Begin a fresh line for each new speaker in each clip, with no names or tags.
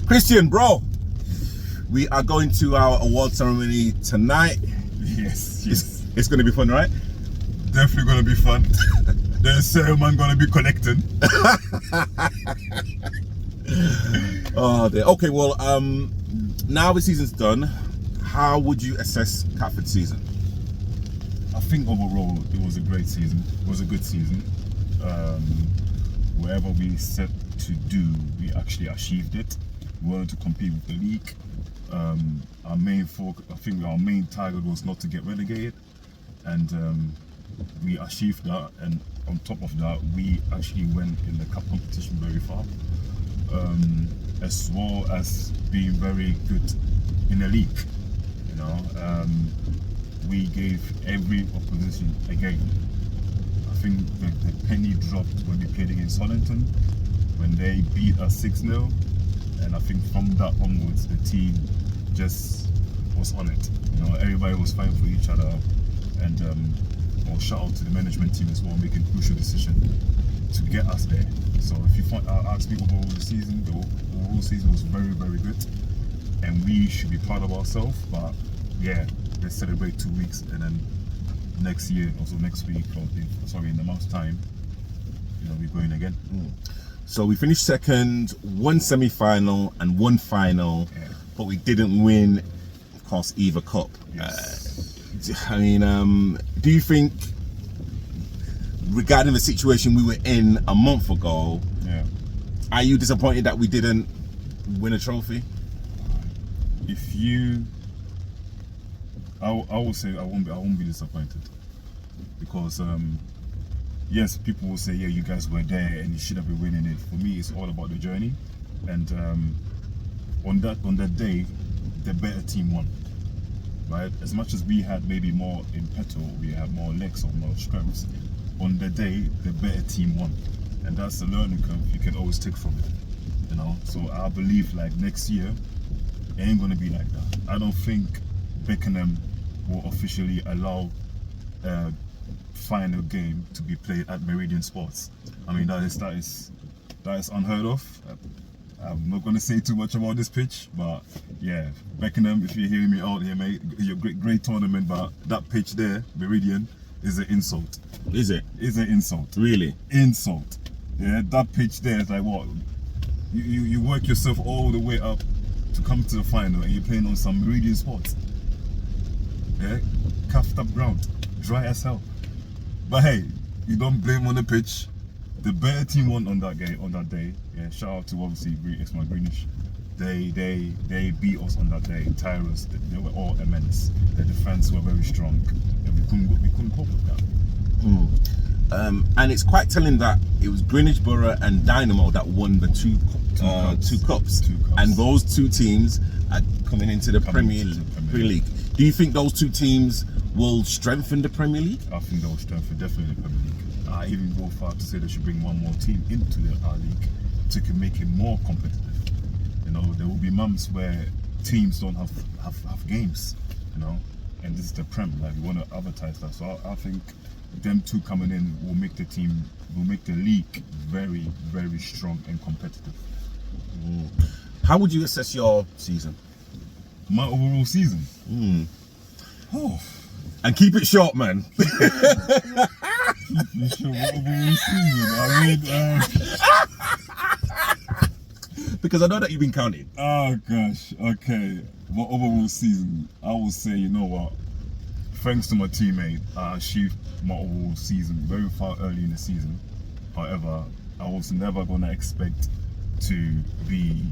Christian, bro, we are going to our award ceremony tonight.
Yes.
It's going to be fun, right?
Definitely going to be fun. There's someone going to be collecting.
Oh, dear. Okay, well, now the season's done. How would you assess Catford's season?
I think overall it was a great season. It was a good season. Whatever we set to do, we actually achieved it. We wanted to compete with the league. Our main target was not to get relegated, and we achieved that. And on top of that, we actually went in the cup competition very far, as well as being very good in the league. You know, we gave every opposition a game. I think the penny dropped when we played against Hollington, when they beat us 6-0. And I think from that onwards, the team just was on it. You know, everybody was fighting for each other. And well, shout out to the management team as well, making crucial decision to get us there. So if you ask me overall the season, the overall season was very, very good. And we should be proud of ourselves. But yeah, let's celebrate 2 weeks, and then next year, also next week, in a month's time, you know, we're going again.
So we finished second, one semi-final and one final, but we didn't win, of course, either cup.
Yes.
I mean, do you think, regarding the situation we were in a month ago, are you disappointed that we didn't win a trophy?
I would say I won't be disappointed, because yes, people will say, yeah, you guys were there and you should have been winning it. For me, it's all about the journey, and on that day, the better team won. Right? As much as we had maybe more in petto, we had more legs or more strengths. On the day, the better team won, and that's the learning curve you can always take from it. You know, so I believe like next year, it ain't gonna be like that. I don't think Beckenham will officially allow final game to be played at Meridian Sports. I mean, that is unheard of. I'm not going to say too much about this pitch, but yeah, Beckenham, if you're hearing me out here, mate, you're great tournament, but that pitch there, Meridian, is an insult.
Is it?
Is an insult.
Really?
Insult. Yeah, that pitch there is like what? You work yourself all the way up to come to the final, and you're playing on some Meridian Sports. Yeah, cuffed up ground, dry as hell. But hey, you don't blame on the pitch. The better team won on that day. Yeah, shout out to obviously my Greenish. They beat us on that day. Tyrus, they were all immense. The defense were very strong, and we couldn't cope with that.
And it's quite telling that it was Greenwich Borough and Dynamo that won the two cups. And those two teams are coming into the Premier League. Do you think those two teams will strengthen the Premier League?
I think they will strengthen definitely the Premier League. I even go far to say they should bring one more team into our league to make it more competitive. You know, there will be months where teams don't have games, you know, and this is the Prem. Like, we want to advertise that. So I think them two coming in will make the league very, very strong and competitive.
How would you assess your season?
My overall season? Oh.
And keep it short, man.
Keep it short. Overall season. I mean,
because I know that you've been counting.
Oh gosh. Okay. My overall season, I will say, you know what? Thanks to my teammate, I achieved my overall season very far early in the season. However, I was never gonna expect to be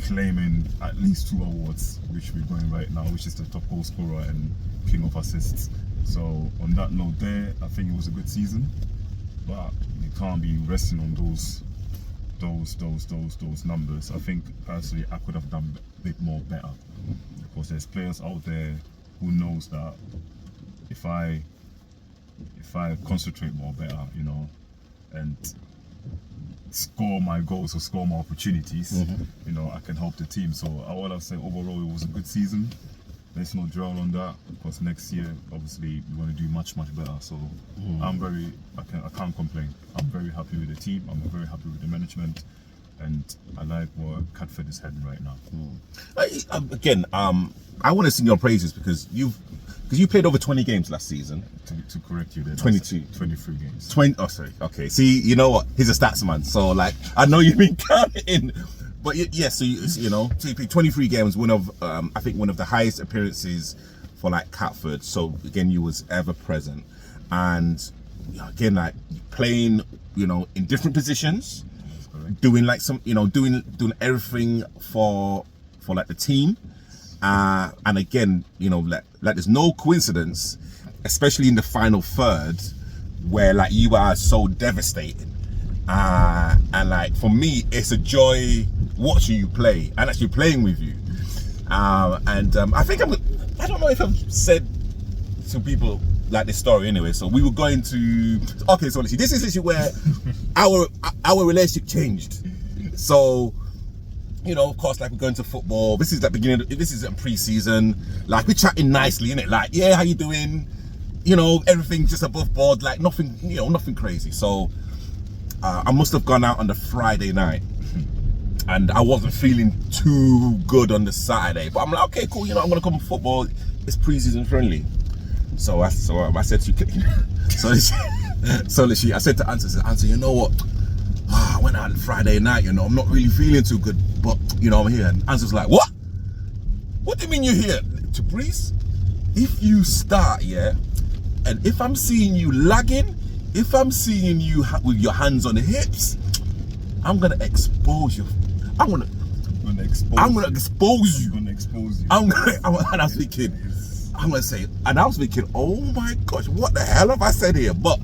claiming at least 2 awards, which we're going right now, which is the top goal scorer and king of assists. So on that note there, I think it was a good season, but you can't be resting on those numbers. I think personally I could have done a bit more better, because there's players out there who knows that if I concentrate more better, you know, and score my goals or score my opportunities, you know, I can help the team. So I want to say overall it was a good season. Let's not dwell on that, because next year obviously we want to do much better. So I can't complain. I'm very happy with the team. I'm very happy with the management. and I like where Catford is heading right now.
Again, I want to sing your praises because you played over 20 games last season.
To correct you there,
22.
23 games.
20. Oh, sorry. Okay. See, you know what? He's a stats man, so like I know you've been counting. But yeah, so you know, so you played 23 games, one of I think one of the highest appearances for like Catford. So again, you was ever present, and again, like playing, you know, in different positions, doing like some, you know, doing everything for like the team, and again, you know, like there's no coincidence, especially in the final third, where like you are so devastating, and like for me, it's a joy watching you play and actually playing with you, and I think I don't know if I've said to people like this story anyway. So we were going to, okay, so this is literally where our relationship changed. So, you know, of course, like we're going to football. This is the beginning. This is pre-season. Like we're chatting nicely, innit? Like, yeah, how you doing? You know, everything just above board. Like nothing, you know, nothing crazy. So I must have gone out on the Friday night, and I wasn't feeling too good on the Saturday. But I'm like, okay, cool. You know, I'm gonna come to football. It's pre-season friendly. So I said to you, I said to Ansah, you know what? I went out on Friday night, you know, I'm not really feeling too good, but you know, I'm here. And Ansah's like, what? What do you mean you're here? To Breeze, if you start, yeah, and if I'm seeing you lagging, if I'm seeing you with your hands on the hips, I'm gonna expose you. I'm gonna expose you.
And
I was thinking, I'm gonna say, and I was thinking, oh my gosh, what the hell have I said here? But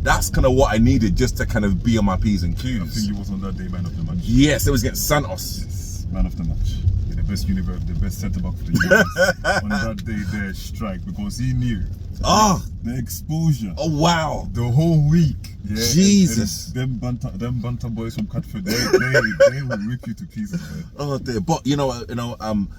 that's kind of what I needed, just to kind of be on my P's and Q's.
I think you was on that day man of the match.
Yes, it was against Santos.
Yes, man of the match. The best universe, the best centre back for the universe. On that day, there strike, because he knew. The exposure.
Oh wow.
The whole week. Yeah,
Jesus.
And them banter boys from Catford, they will rip you to pieces, man.
Oh dear. But you know,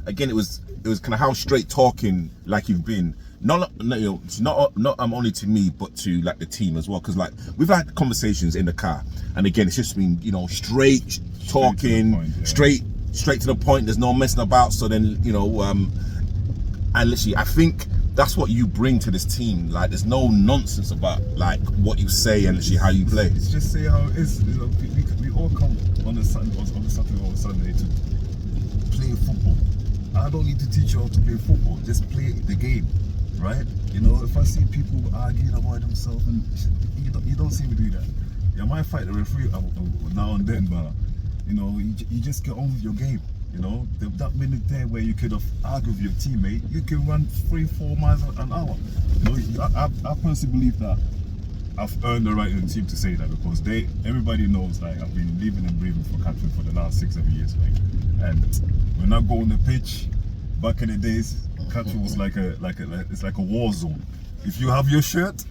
again, it was kind of how straight talking like you've been. Not only to me, but to like the team as well. Because like we've had conversations in the car, and again, it's just been, you know, straight talking, straight to the point. There's no messing about. So then, you know, and literally, I think that's what you bring to this team. Like, there's no nonsense about like what you say and literally how you play.
It's just say how it is. You know, we all come on a Saturday or Sunday to play football. I don't need to teach you how to play football. Just play the game, right? You know, if I see people arguing about themselves, and you don't see me do that. You might fight the referee now and then, but you know, you just get on with your game. You know, that minute there where you could have argued with your teammate, you can run 3-4 miles an hour. You know, I personally believe that I've earned the right in the team to say that, because everybody knows, like, I've been living and breathing for Catford for the last 6-7 years, like, and when I go on the pitch, back in the days, Catford was it's like a war zone. If you have your shirt,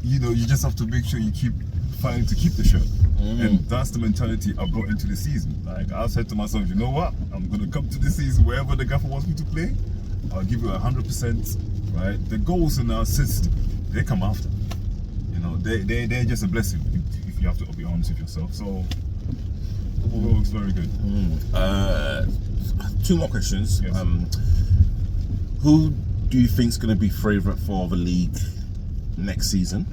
you know, you just have to make sure you keep fighting to keep the shirt. And that's the mentality I brought into the season. Like, I said to myself, you know what? I'm gonna come to the season wherever the gaffer wants me to play. I'll give you 100%. Right? The goals and the assists, they come after. You know, they're just a blessing if you have to be honest with yourself. So overall, it's very good.
2 more questions.
Yes.
Who do you think is going to be favourite for the league next season?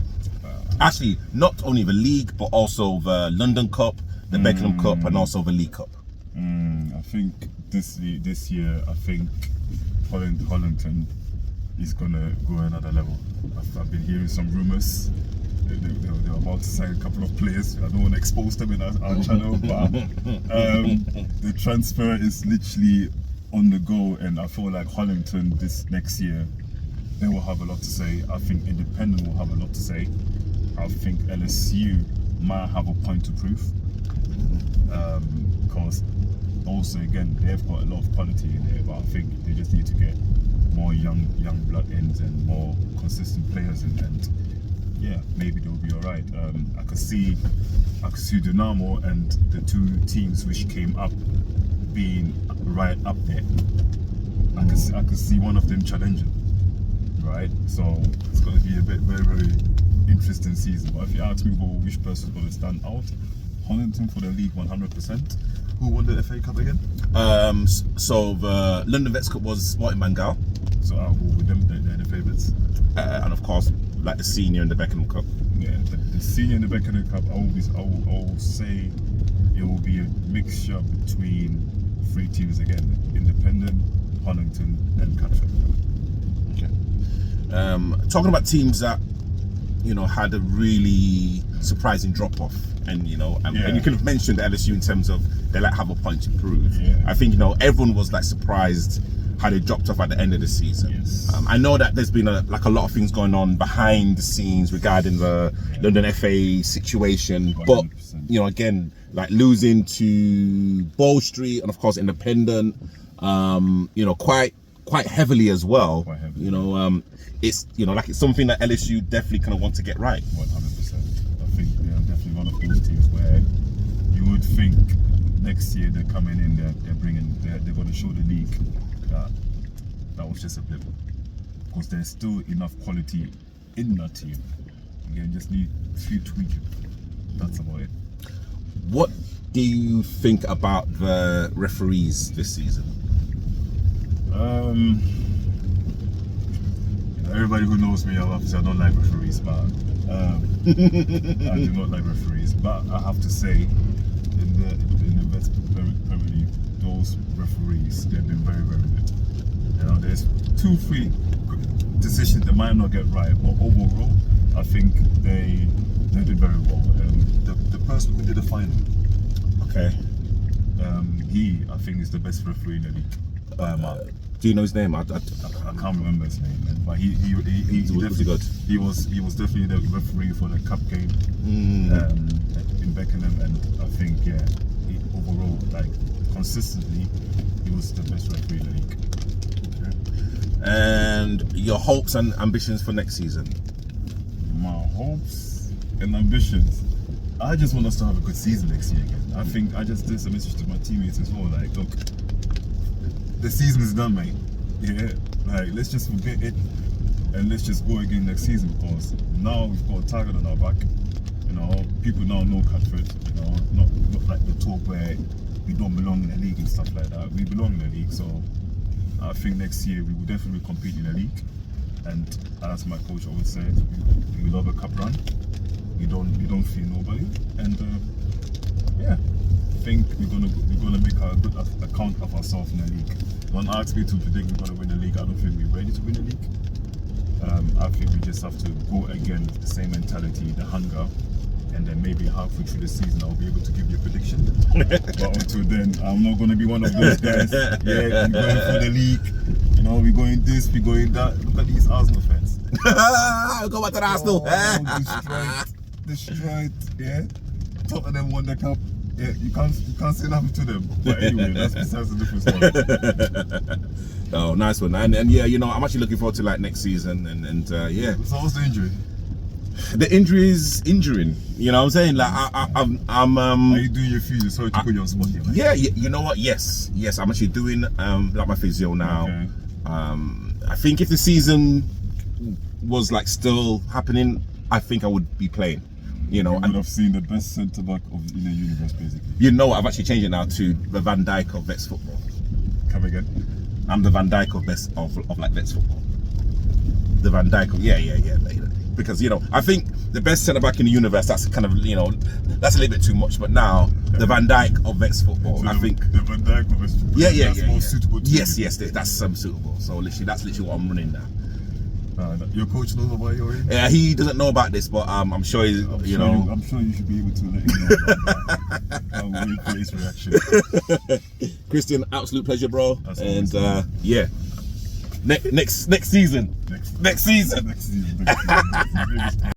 Actually, not only the league, but also the London Cup, the Beckenham Cup, and also the League Cup.
I think this year, I think Hollington is gonna go another level. I've been hearing some rumours. They're about to sign a couple of players. I don't want to expose them in our channel, but the transfer is literally on the go, and I feel like Hollington this next year, they will have a lot to say. I think Independent will have a lot to say. I think LSU might have a point to prove, because also, again, they've got a lot of quality in there, but I think they just need to get more young blood ends and more consistent players, and yeah, maybe they'll be all right. I could see Dynamo and the 2 teams which came up being right up there. I could see one of them challenging, right? So it's going to be a very, very interesting season. But if you ask me which person's going to stand out, Honington for the league 100%. Who won the FA Cup again?
So the London Vets Cup was Sporting Bengal.
So with them, they're the favourites.
And of course, like the senior and the Beckenham Cup.
Yeah, the senior and the Beckenham Cup, I will say it will be a mixture between 3 teams again: Independent, Honington, and Catford.
Okay. Talking about teams that had a really surprising drop off, and and you could have mentioned LSU in terms of they have a point to prove.
Yeah.
I think everyone was like surprised how they dropped off at the end of the season.
Yes.
I know that there's been a lot of things going on behind the scenes regarding the London FA situation,
100%.
but again, like losing to Bow Street and of course Independent, quite heavily as well.
Quite heavily.
It's it's something that LSU definitely kind of want to get right.
100%. I think they're definitely one of those teams where you would think next year they're coming in, they're going to show the league that was just a blip, because there's still enough quality in that team. Again, just need a few tweaking. That's about it.
What do you think about the referees this season?
Everybody who knows me, obviously I don't like referees, but I do not like referees. But I have to say, in the Vets Premier League, those referees, they've been very, very good. There's 2-3 decisions they might not get right, but overall, I think they did very well. The person who did the final,
okay,
I think is the best referee in the league by a mark.
Do you know his name? I
can't remember his name, man. But he
was he good?
He was definitely the referee for the cup game in Beckenham, and I think overall, like consistently, he was the best referee in the league.
Okay. And your hopes and ambitions for next season?
My hopes and ambitions. I just want us to have a good season next year again. I think I just did a message to my teammates as well. Like, look, the season is done, mate. Yeah, like let's just forget it and let's just go again next season, because now we've got a target on our back. People now know Catford. Not like the talk where we don't belong in the league and stuff like that. We belong in the league, so I think next year we will definitely compete in the league. And as my coach always said, we love a cup run. We don't fear nobody, and I think we're gonna make a good account of ourselves in the league. Don't ask me to predict we're gonna win the league. I don't think we're ready to win the league. I think we just have to go again with the same mentality, the hunger, and then maybe halfway through the season I'll be able to give you a prediction. But until then, I'm not gonna be one of those guys. Yeah, we're going for the league. We're going this, we're going that. Look at these Arsenal fans.
Go back to the Arsenal.
Destroyed. Yeah. Tottenham won the cup. Yeah, you can't say nothing to them. But anyway, that's besides the different story.
Oh, nice one. And yeah, I'm actually looking forward to like next season and yeah.
So what's the injury?
The injury is injuring. You know what I'm saying? Like I'm
Are you doing your physio? Sorry to put you on spot here.
Yeah, you know what? Yes. I'm actually doing like my physio now.
Okay.
I think if the season was like still happening, I think I would be playing.
You would have seen the best centre back in the universe, basically.
I've actually changed it now to the Van Dijk of Vets football.
Come again?
I'm the Van Dijk of like Vets football. The Van Dijk of yeah. Because I think the best centre back in the universe, that's kind of that's a little bit too much. But now the Van Dijk of Vets football, so I think
the Van Dijk of Vets football. Yeah. More suitable.
Yes, that's suitable. So that's literally what I'm running now.
Your coach knows about your age?
Yeah, he doesn't know about this, but I'm sure he's,
I'm sure you should be able to let him know about that. I'll wait for his reaction.
Christian, absolute pleasure, bro.
That's
and yeah, next season.
Next season.